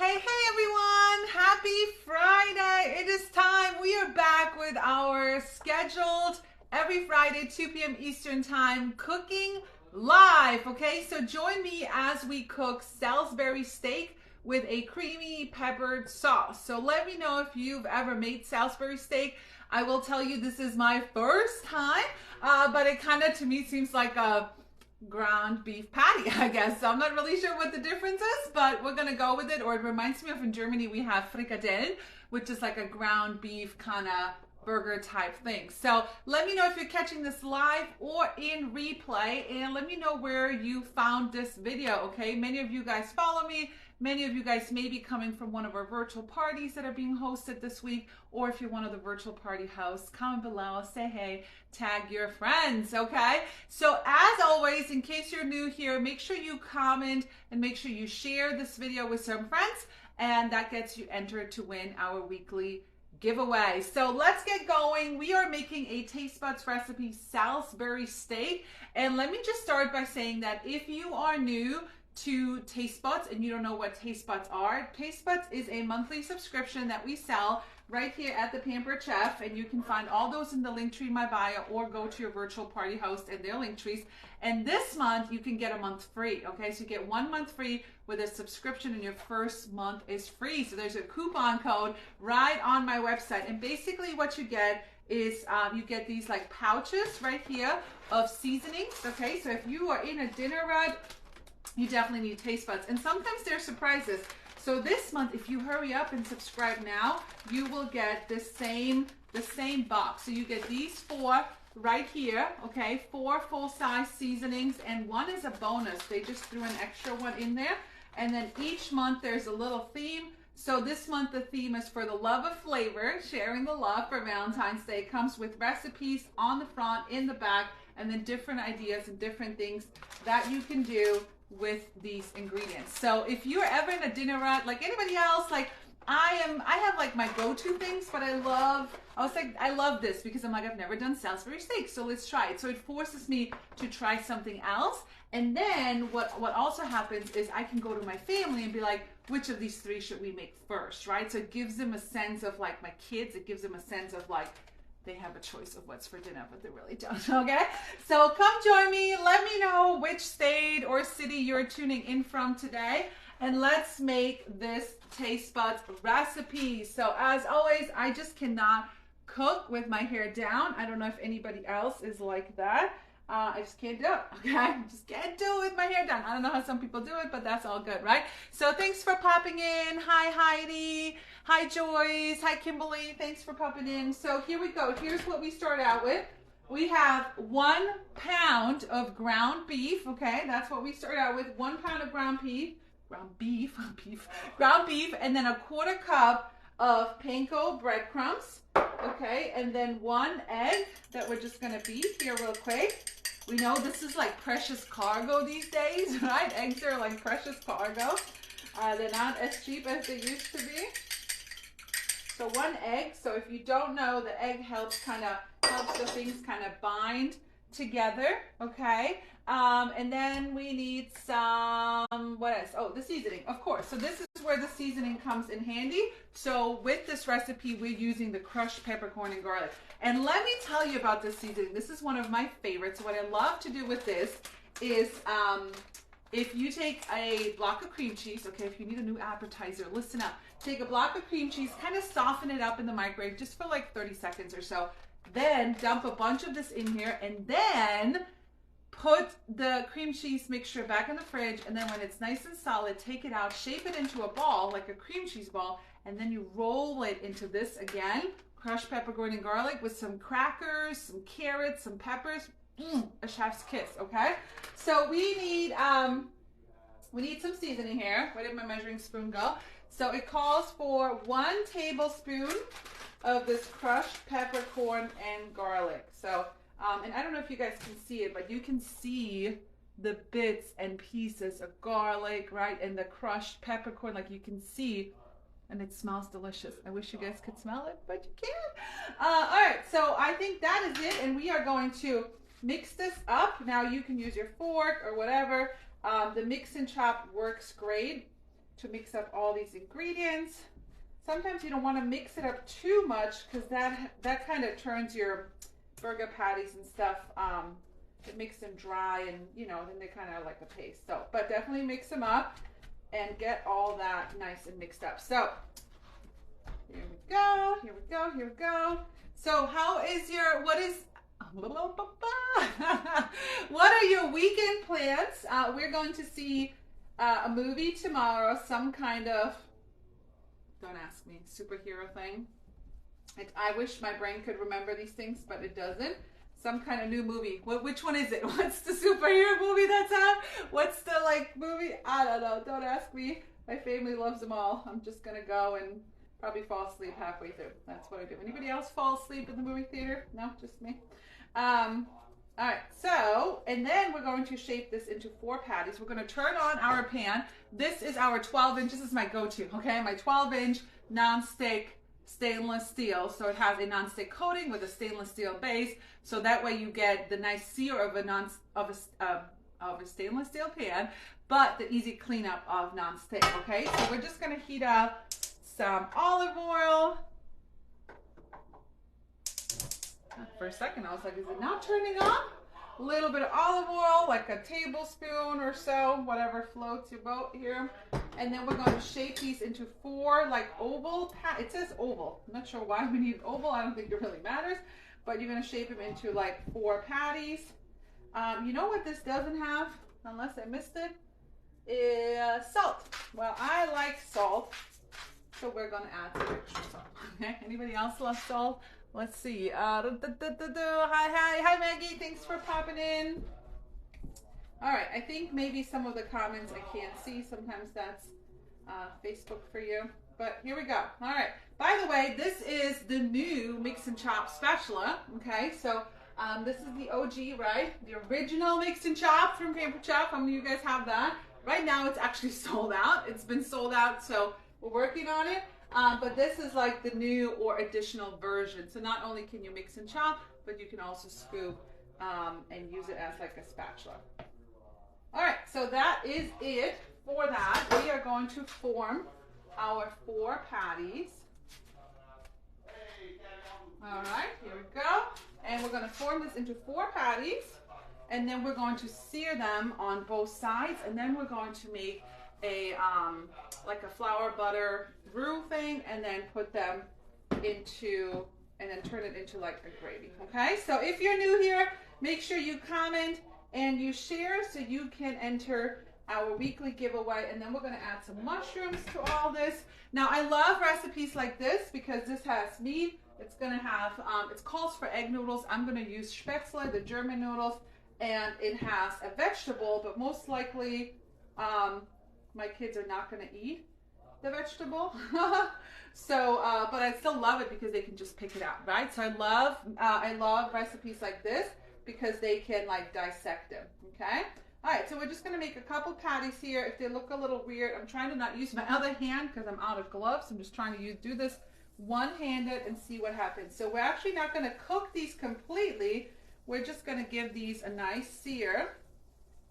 Hey everyone, happy Friday. It is time. We are back with our scheduled every Friday 2 p.m. Eastern time cooking live. Okay, so join me as we cook Salisbury steak with a creamy peppered sauce. So let me know if you've ever made Salisbury steak. I will tell you this is my first time, but it kind of to me seems like a ground beef patty, I guess. So I'm not really sure what the difference is, but we're gonna go with it. Or it reminds me of in Germany we have frikadelle, which is like a ground beef kind of burger type thing. So let me know if you're catching this live or in replay, and let me know where you found this video. Okay, many of you guys follow me. Many of you guys may be coming from one of our virtual parties that are being hosted this week, or if you're one of the virtual party hosts, comment below, say hey, tag your friends, okay? So as always, in case you're new here, make sure you comment and make sure you share this video with some friends, and that gets you entered to win our weekly giveaway. So let's get going. We are making a Taste Buds recipe Salisbury steak, and let me just start by saying that if you are new to Taste Buds and you don't know what Taste Buds are, Taste Buds is a monthly subscription that we sell right here at the Pampered Chef, and you can find all those in the link tree in my bio, or go to your virtual party host and their link trees. And this month you can get a month free. Okay, so you get 1 month free with a subscription, and your first month is free. So there's a coupon code right on my website, and basically what you get is you get these like pouches right here of seasonings. Okay, so if you are in a dinner rut, you definitely need Taste Buds, and sometimes they're surprises. So this month, if you hurry up and subscribe now, you will get the same box. So you get these 4 right here, okay, 4 full-size seasonings, and 1 is a bonus. They just threw an extra one in there. And then each month there's a little theme. So this month the theme is for the love of flavor, sharing the love for Valentine's Day. It comes with recipes on the front, in the back, and then different ideas and different things that you can do with these ingredients. So if you're ever in a dinner rut like anybody else, like I have like my go-to things, but I love this because I'm like, I've never done Salisbury steak, so let's try it. So it forces me to try something else. And then what also happens is I can go to my family and be like, which of these 3 should we make first, right? So it gives them a sense of, like my kids, it gives them a sense of like they have a choice of what's for dinner, but they really don't, okay? So come join me. Let me know which state or city you're tuning in from today, and let's make this Taste Buds recipe. So as always, I just cannot cook with my hair down. I don't know if anybody else is like that. I just can't do it, okay? I just can't do it with my hair down. I don't know how some people do it, but that's all good, right? So thanks for popping in. Hi, Heidi. Hi, Joyce. Hi, Kimberly. Thanks for popping in. So here we go. Here's what we start out with. We have 1 pound of ground beef, okay? That's what we start out with. 1 pound of ground beef, and then a 1/4 cup of panko breadcrumbs, okay? And then 1 egg that we're just gonna beat here real quick. We know this is like precious cargo these days, right? Eggs are like precious cargo. They're not as cheap as they used to be. So 1 egg. So if you don't know, the egg helps the things kind of bind together, okay? And then we need some, what else? Oh, the seasoning, of course. So this is where the seasoning comes in handy. So with this recipe, we're using the crushed peppercorn and garlic. And let me tell you about this seasoning. This is one of my favorites. What I love to do with this is, if you take a block of cream cheese, okay, if you need a new appetizer, listen up. Take a block of cream cheese, kind of soften it up in the microwave just for like 30 seconds or so. Then dump a bunch of this in here, and then put the cream cheese mixture back in the fridge, and then when it's nice and solid, take it out, shape it into a ball, like a cream cheese ball, and then you roll it into this again, crushed peppercorn and garlic with some crackers, some carrots, some peppers. A chef's kiss, okay? So we need some seasoning here. Where did my measuring spoon go? So it calls for 1 tablespoon of this crushed peppercorn and garlic. So, and I don't know if you guys can see it, but you can see the bits and pieces of garlic, right? And the crushed peppercorn, like you can see, and it smells delicious. I wish you guys could smell it, but you can't. All right, so I think that is it, and we are going to mix this up. Now you can use your fork or whatever. The mix and chop works great. to mix up all these ingredients. Sometimes you don't want to mix it up too much because that kind of turns your burger patties and stuff, it makes them dry, and you know, then they kind of like a paste. So, but definitely mix them up and get all that nice and mixed up. So here we go, here we go, here we go. So how is your, what are your weekend plans? We're going to see a movie tomorrow, some kind of, don't ask me, superhero thing. I wish my brain could remember these things, but it doesn't. Some kind of new movie. Which one is it? What's the superhero movie that's out? What's the like movie? I don't know. Don't ask me. My family loves them all. I'm just gonna go and probably fall asleep halfway through. That's what I do. Anybody else fall asleep in the movie theater? No, just me. All right. So, and then we're going to shape this into 4 patties. We're going to turn on our pan. This is our 12-inch. This is my go-to. Okay, my 12-inch non-stick stainless steel. So it has a non-stick coating with a stainless steel base. So that way you get the nice sear of a stainless steel pan, but the easy cleanup of non-stick. Okay, so we're just going to heat up some olive oil. For a second, I was like, is it not turning on? A little bit of olive oil, like a tablespoon or so, whatever floats your boat here. And then we're going to shape these into 4 like oval, it says oval. I'm not sure why we need oval. I don't think it really matters, but you're going to shape them into like 4 patties. You know what this doesn't have, unless I missed it, is salt. Well, I like salt, so we're going to add some extra salt. Okay, anybody else love salt? Let's see. Hi Maggie, thanks for popping in. All right, I think maybe some of the comments I can't see. Sometimes that's Facebook for you. But here we go. All right. By the way, this is the new Mix and Chop spatula. Okay, so this is the OG, right? The original Mix and Chop from Paper Chop. How many of you guys have that? Right now, it's actually sold out. It's been sold out, so we're working on it. But this is like the new or additional version. So not only can you mix and chop, but you can also scoop and use it as like a spatula. All right, so that is it for that. We are going to form our 4 patties. All right, here we go. And we're going to form this into 4 patties. And then we're going to sear them on both sides. And then we're going to make a like a flour butter roux thing, and then put them into, and then turn it into like a gravy. Okay, so if you're new here, make sure you comment and you share so you can enter our weekly giveaway. And then we're going to add some mushrooms to all this. Now I love recipes like this because this has meat. It's going to have it calls for egg noodles. I'm going to use Spätzle, the German noodles, and it has a vegetable, but most likely my kids are not going to eat the vegetable. So, but I still love it because they can just pick it out, right? So I love recipes like this because they can like dissect them, okay? All right, so we're just going to make a couple patties here. If they look a little weird, I'm trying to not use my other hand because I'm out of gloves. I'm just trying to do this one-handed and see what happens. So we're actually not going to cook these completely. We're just going to give these a nice sear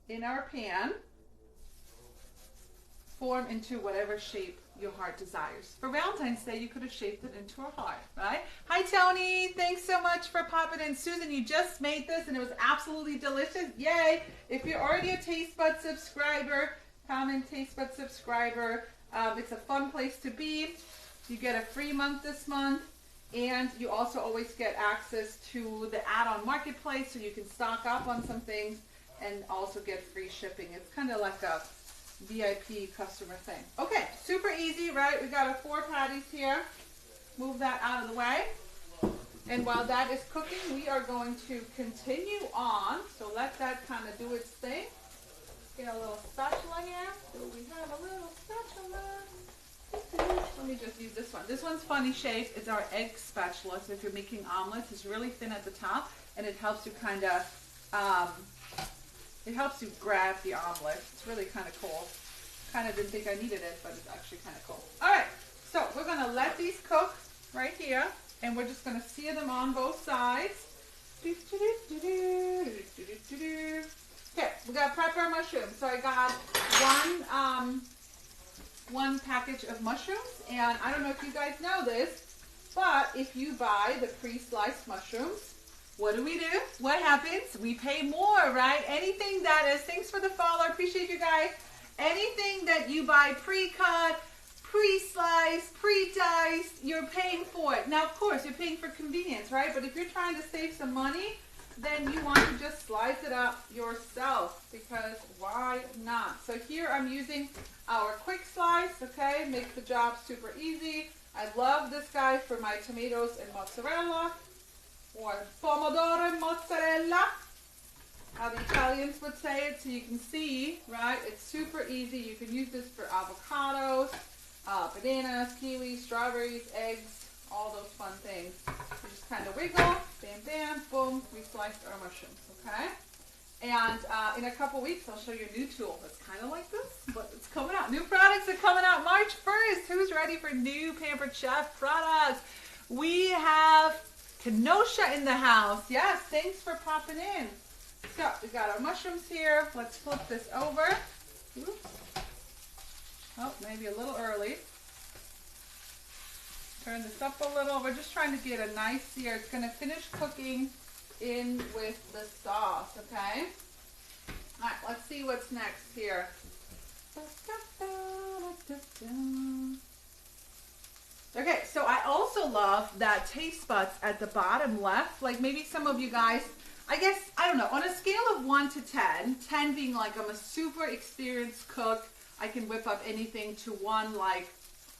in our pan. Form into whatever shape your heart desires. For Valentine's Day, you could have shaped it into a heart, right? Hi, Tony. Thanks so much for popping in. Susan, you just made this, and it was absolutely delicious. Yay. If you're already a Taste Bud subscriber, comment Taste Bud subscriber. It's a fun place to be. You get a free month this month, and you also always get access to the add-on marketplace, so you can stock up on some things and also get free shipping. It's kind of like a VIP customer thing. Okay, super easy, right? We got our 4 patties here. Move that out of the way. And while that is cooking, we are going to continue on. So let that kind of do its thing. Get a little spatula here. Do we have a little spatula? Let me just use this one. This one's funny shaped. It's our egg spatula. So if you're making omelets, it's really thin at the top, and it helps you kind of it helps you grab the omelet. It's really kind of cool. Kind of didn't think I needed it, but it's actually kind of cool. All right, so we're going to let these cook right here, and we're just going to sear them on both sides. Okay, we got to prep our mushrooms. So I got one package of mushrooms. And I don't know if you guys know this, but if you buy the pre-sliced mushrooms, what do? What happens? We pay more, right? Anything that is, thanks for the follow, I appreciate you guys. Anything that you buy pre-cut, pre-sliced, pre-diced, you're paying for it. Now, of course, you're paying for convenience, right? But if you're trying to save some money, then you want to just slice it up yourself, because why not? So here I'm using our quick slice, okay? Makes the job super easy. I love this guy for my tomatoes and mozzarella, or pomodoro and mozzarella, how the Italians would say it, so you can see, right? It's super easy. You can use this for avocados, bananas, kiwis, strawberries, eggs, all those fun things. You just kind of wiggle, bam, bam, boom, we sliced our mushrooms, okay? And in a couple weeks, I'll show you a new tool that's kind of like this, but it's coming out. New products are coming out March 1st. Who's ready for new Pampered Chef products? We have Kenosha in the house. Yes, thanks for popping in. So we got our mushrooms here. Let's flip this over. Oops. Oh, maybe a little early. Turn this up a little. We're just trying to get a nice sear. It's going to finish cooking in with the sauce, okay? All right, let's see what's next here. Okay, so I also love that taste buds at the bottom left. Like maybe some of you guys, I guess, I don't know, on a scale of 1 to 10, 10 being like I'm a super experienced cook, I can whip up anything, to 1 like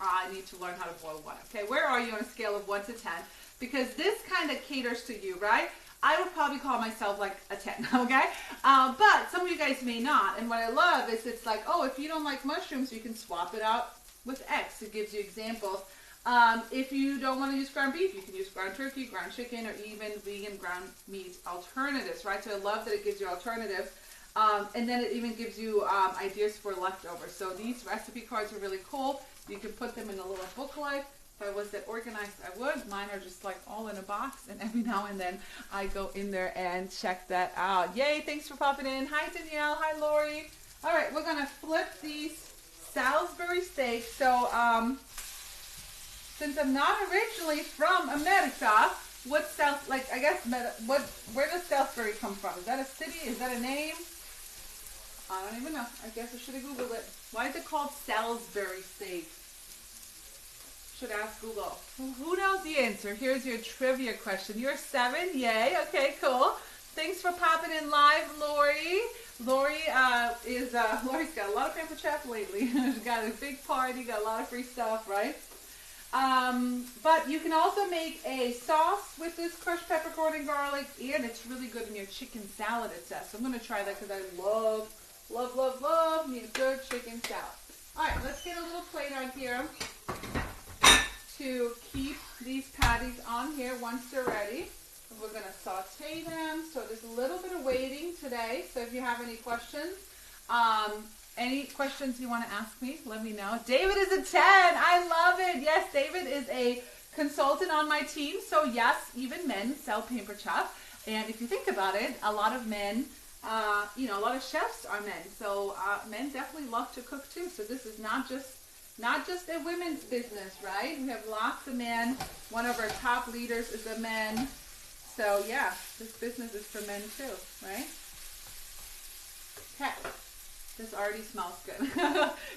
I need to learn how to boil water. Okay, where are you on a scale of 1 to 10? Because this kind of caters to you, right? I would probably call myself like a 10, okay? But some of you guys may not. And what I love is it's like, oh, if you don't like mushrooms, you can swap it out with X. It gives you examples. If you don't want to use ground beef, you can use ground turkey, ground chicken, or even vegan ground meat alternatives, right? So I love that it gives you alternatives. And then it even gives you ideas for leftovers. So these recipe cards are really cool. You can put them in a little booklet. If I was that organized, I would. Mine are just like all in a box, and every now and then I go in there and check that out. Yay, thanks for popping in. Hi, Danielle. Hi, Lori. All right, we're going to flip these Salisbury steaks. So, since I'm not originally from America, where does Salisbury come from? Is that a city? Is that a name? I don't even know. I guess I should have Googled it. Why is it called Salisbury steak? Should ask Google. Who knows the answer? Here's your trivia question. You're 7. Yay. Okay, cool. Thanks for popping in live, Lori. Lori's got a lot of Pampered Chef lately. She's got a big party, got a lot of free stuff, right? But you can also make a sauce with this crushed peppercorn and garlic, and it's really good in your chicken salad, it says. So I'm going to try that because I love me a good chicken salad. All right, let's get a little plate on here to keep these patties on here once they're ready. We're going to saute them, so there's a little bit of waiting today. So if you have any questions, you want to ask me, let me know. David is a 10. I love it. Yes, David is a consultant on my team. So yes, even men sell Pampered Chef. And if you think about it, a lot of men, a lot of chefs are men. So men definitely love to cook too. So this is not just a women's business, right? We have lots of men. One of our top leaders is a man. So yeah, this business is for men too, right? Okay. This already smells good.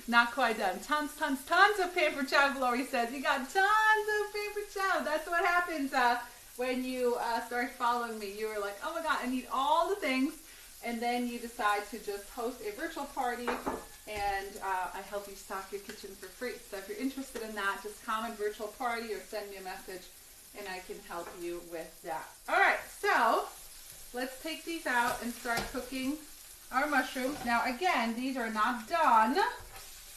Not quite done. Tons of Pampered Chef, Lori says. You got tons of Pampered Chef. That's what happens when you start following me. You were like, oh my God, I need all the things. And then you decide to just host a virtual party, and I help you stock your kitchen for free. So if you're interested in that, just comment virtual party or send me a message, and I can help you with that. All right, so let's take these out and start cooking our mushrooms. Now again, these are not done.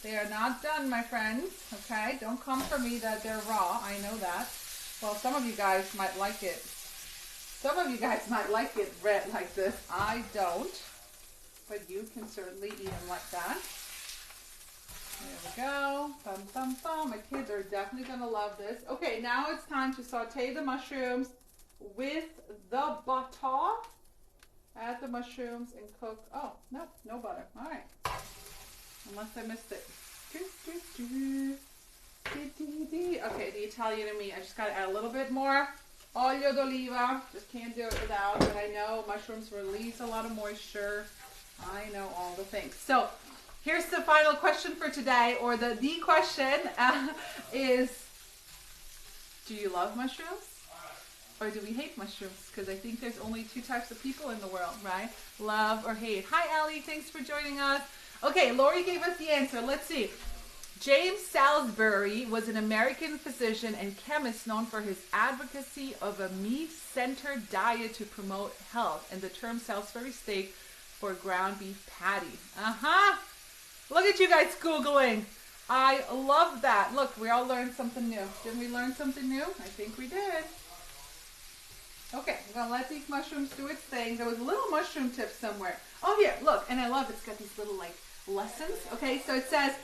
They are not done, my friends. Okay, don't come for me that they're raw. I know that. Well, some of you guys might like it. Some of you guys might like it red like this. I don't, but you can certainly eat them like that. There we go. Bum, bum, bum. My kids are definitely going to love this. Okay, now it's time to saute the mushrooms with the butter. Add the mushrooms and cook. Oh, no butter. All right. Unless I missed it. Okay, the Italian in me. I just got to add a little bit more olio d'oliva. Just can't do it without. But I know mushrooms release a lot of moisture. I know all the things. So here's the final question for today, or the question is, do you love mushrooms? Or do we hate mushrooms? Because I think there's only two types of people in the world, right? Love or hate. Hi, Ellie. Thanks for joining us. Okay, Lori gave us the answer. Let's see. James Salisbury was an American physician and chemist known for his advocacy of a meat-centered diet to promote health, and the term Salisbury steak for ground beef patty. Look at you guys Googling. I love that. Look, we all learned something new. Didn't we learn something new? I think we did. Okay, I'm going to let these mushrooms do its thing. There was a little mushroom tip somewhere. Oh, here, look. And I love it's got these little, lessons. Okay, so it says,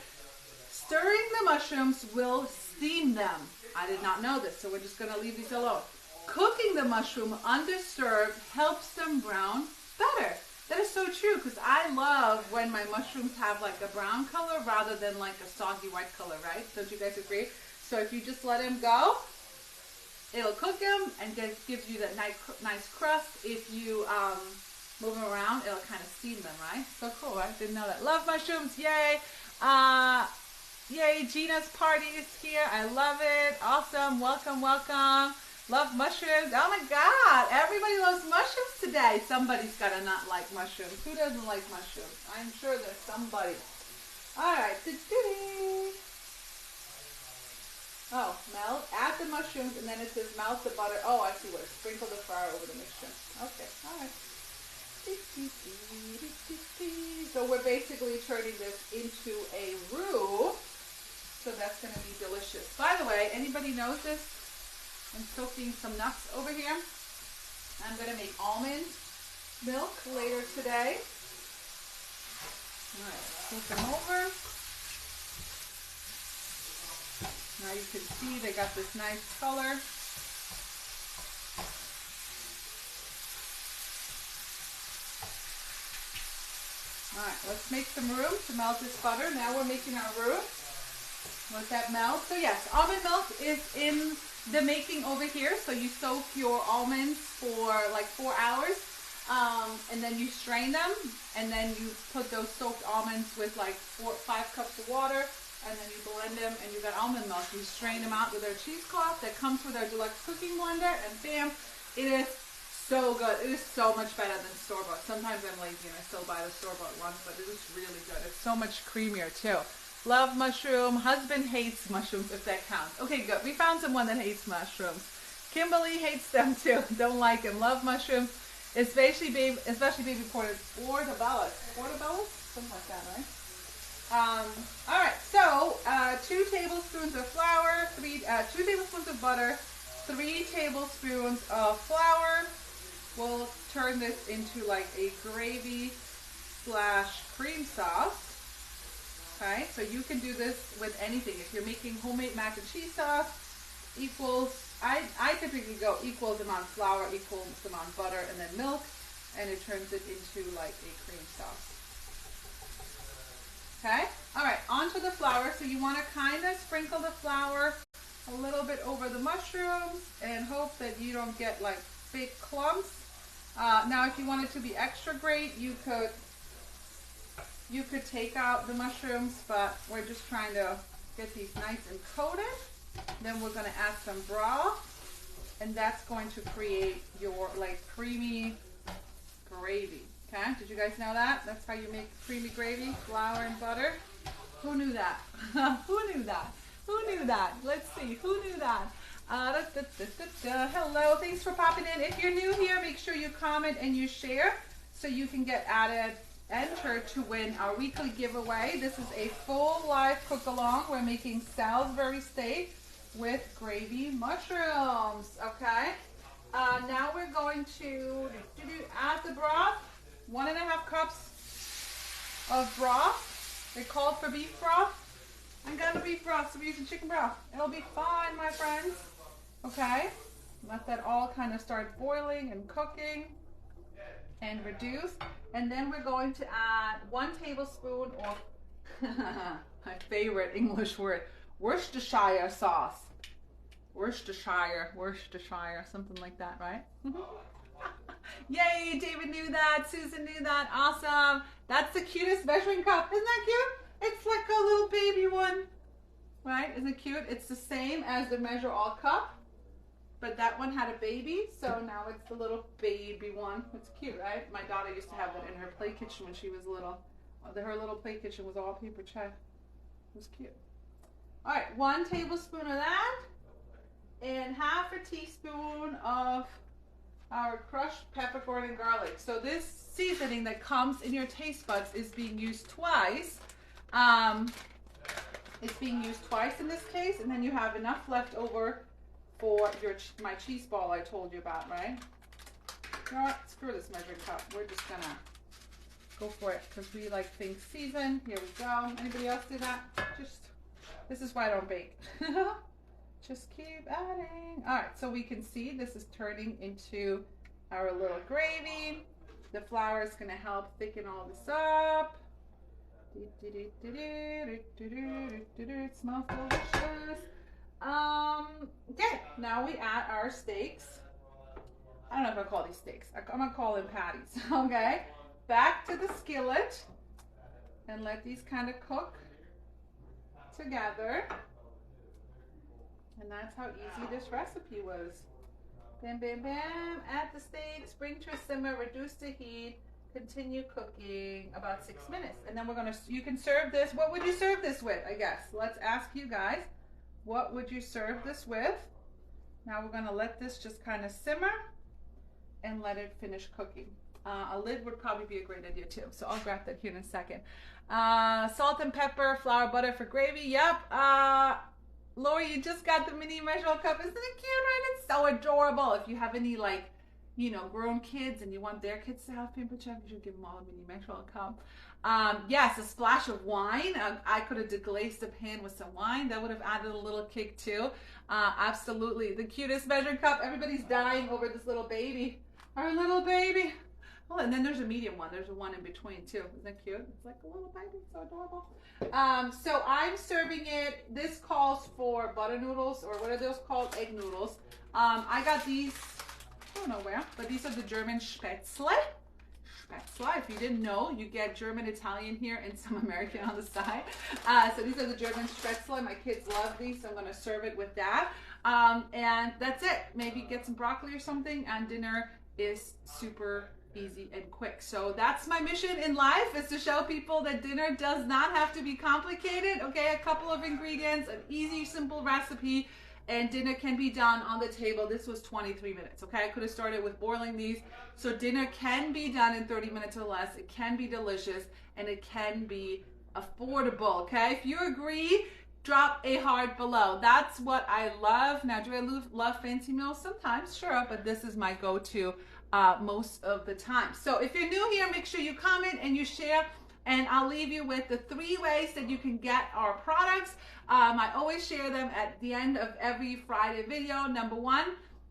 stirring the mushrooms will steam them. I did not know this, so we're just going to leave these alone. Cooking the mushroom undisturbed helps them brown better. That is so true, because I love when my mushrooms have a brown color rather than a soggy white color, right? Don't you guys agree? So if you just let them go, it'll cook them and gives you that nice crust. If you move them around, it'll kind of steam them, right? So cool, right? Didn't know that. Love mushrooms, yay. Yay, Gina's party is here. I love it. Awesome. Welcome, welcome. Love mushrooms. Oh my God. Everybody loves mushrooms today. Somebody's got to not like mushrooms. Who doesn't like mushrooms? I'm sure there's somebody. All right. Oh, melt. Add the mushrooms, and then it says melt the butter. Oh, I see what it is. Sprinkle the flour over the mixture. Okay. All right. So we're basically turning this into a roux. So that's going to be delicious. By the way, anybody knows this? I'm soaking some nuts over here. I'm going to make almond milk later today. All right, take them over. Now you can see they got this nice color. All right, let's make some roux to melt this butter. Now we're making our roux. Let that melt. So yes, almond milk is in the making over here. So you soak your almonds for 4 hours, and then you strain them, and then you put those soaked almonds with 5 cups of water, and then you blend them, and you got almond milk. You strain them out with our cheesecloth that comes with our deluxe cooking blender, and bam, it is so good. It is so much better than store-bought. Sometimes I'm lazy and I still buy the store-bought ones, but it is really good. It's so much creamier too. Love mushroom. Husband hates mushrooms, if that counts. Okay, good. We found someone that hates mushrooms. Kimberly hates them too. Don't like them. Love mushrooms, especially baby portobellos. Portobellos? Something like that, right? All right. So 2 tablespoons of flour, 2 tablespoons of butter, 3 tablespoons of flour. We'll turn this into a gravy / cream sauce. Okay, so you can do this with anything. If you're making homemade mac and cheese sauce, I typically go equals amount of flour, equals amount of butter, and then milk, and it turns it into a cream sauce. Okay, all right, onto the flour. So you want to kind of sprinkle the flour a little bit over the mushrooms and hope that you don't get big clumps. Now, if you want it to be extra great, you could take out the mushrooms, but we're just trying to get these nice and coated. Then we're going to add some broth, and that's going to create your creamy gravy. Okay, did you guys know that? That's how you make creamy gravy, flour and butter. Who knew that? Who knew that? Who knew that? Let's see, who knew that? Hello, thanks for popping in. If you're new here, make sure you comment and you share so you can get entered to win our weekly giveaway. This is a full live cook along. We're making Salisbury steak with gravy mushrooms. Okay. Now we're going to add the broth. 1.5 cups of broth. They called for beef broth. I'm gonna beef broth, so we're using chicken broth. It'll be fine, my friends. Okay. Let that all kind of start boiling and cooking and reduce. And then we're going to add 1 tablespoon of My favorite English word, Worcestershire sauce. Worcestershire, something like that, right? Yay, David knew that, Susan knew that, awesome. That's the cutest measuring cup. Isn't that cute? It's like a little baby one, right? Isn't it cute? It's the same as the Measure All cup, but that one had a baby, so now it's the little baby one. It's cute, right? My daughter used to have that in her play kitchen when she was little. Her little play kitchen was all paper check. It was cute. All right, 1 tablespoon of that, and half a teaspoon of our crushed peppercorn and garlic. So this seasoning that comes in your taste buds is being used twice. It's being used twice in this case, and then you have enough left over for my cheese ball I told you about, right? You know what? Screw this measuring cup. We're just gonna go for it because we like things seasoned. Here we go. Anybody else do that? This is why I don't bake. Just keep adding. All right, so we can see this is turning into our little gravy. The flour is going to help thicken all this up. It smells delicious. Okay, now we add our steaks. I don't know if I call these steaks. I'm going to call them patties, okay? Back to the skillet and let these kind of cook together. And that's how easy this recipe was. Bam, bam, bam. Add the steaks, bring to a simmer, reduce the heat, continue cooking about 6 minutes. And then you can serve this. What would you serve this with, I guess? Let's ask you guys. What would you serve this with? Now we're gonna let this just kind of simmer and let it finish cooking. A lid would probably be a great idea too. So I'll grab that here in a second. Salt and pepper, flour, butter for gravy. Yep. Lori, you just got the mini measural cup. Isn't it cute, right? It's so adorable. If you have any, like, you know, grown kids and you want their kids to have paper check, you should give them all a mini measural cup. Yes, a splash of wine. I could have deglazed the pan with some wine. That would have added a little kick too. Absolutely. The cutest measuring cup. Everybody's dying over this little baby. Our little baby. Oh, and then there's a medium one. There's a one in between too. Isn't that cute? It's like a little baby. So adorable. So I'm serving it. This calls for butter noodles, or what are those called? Egg noodles. I got these, I don't know where, but these are the German Spätzle. Spätzle. If you didn't know, you get German, Italian here, and some American on the side. So these are the German Spätzle. My kids love these, so I'm going to serve it with that. And that's it. Maybe get some broccoli or something, and dinner is super easy and quick. So that's my mission in life, is to show people that dinner does not have to be complicated. Okay, a couple of ingredients, an easy, simple recipe, and dinner can be done on the table. This was 23 minutes. Okay, I could have started with boiling these. So dinner can be done in 30 minutes or less. It can be delicious, and it can be affordable. Okay, if you agree, drop a heart below. That's what I love. Now, do I love fancy meals? Sometimes, sure, but this is my go-to most of the time. So if you're new here, make sure you comment and you share, and I'll leave you with the 3 ways that you can get our products. I always share them at the end of every Friday video. Number 1,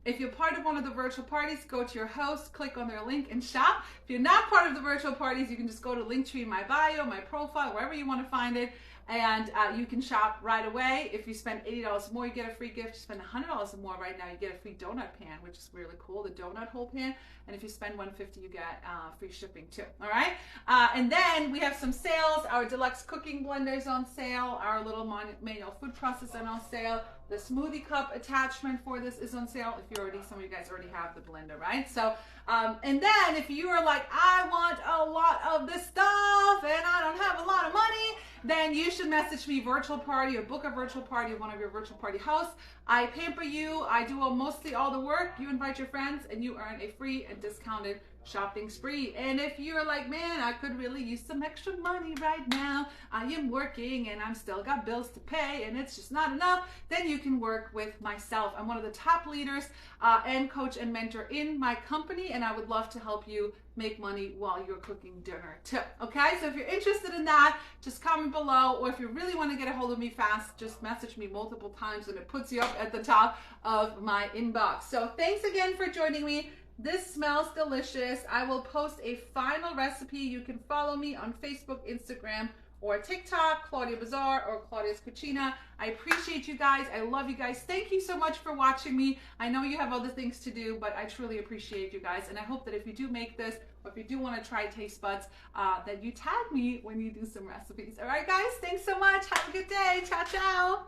if you're part of one of the virtual parties, go to your host, click on their link and shop. If you're not part of the virtual parties, you can just go to Linktree in my bio, my profile, wherever you want to find it, and you can shop right away. If you spend $80 or more, you get a free gift. You spend $100 or more right now, you get a free donut pan, which is really cool, the donut hole pan. And if you spend $150, you get free shipping too. All right. And then we have some sales. Our deluxe cooking blender is on sale. Our little manual food processor on sale. The smoothie cup attachment for this is on sale. If you some of you guys already have the blender, right? So, and then if you are like, I want a lot of this stuff and I don't have a lot of money, then you should message me virtual party or book a virtual party with one of your virtual party hosts. I pamper you. I do mostly all the work. You invite your friends and you earn a free and discounted shopping spree. And if you're like, man, I could really use some extra money right now, I am working and I'm still got bills to pay and it's just not enough, then you can work with myself. I'm one of the top leaders and coach and mentor in my company, and I would love to help you make money while you're cooking dinner too. Okay, so if you're interested in that, just comment below, or if you really want to get a hold of me fast, just message me multiple times and it puts you up at the top of my inbox. So thanks again for joining me. This smells delicious. I will post a final recipe. You can follow me on Facebook, Instagram, or TikTok, Claudia Bazaar or Claudia's Cucina. I appreciate you guys. I love you guys. Thank you so much for watching me. I know you have other things to do, but I truly appreciate you guys. And I hope that if you do make this, or if you do want to try taste buds, that you tag me when you do some recipes. All right, guys, thanks so much. Have a good day. Ciao, ciao.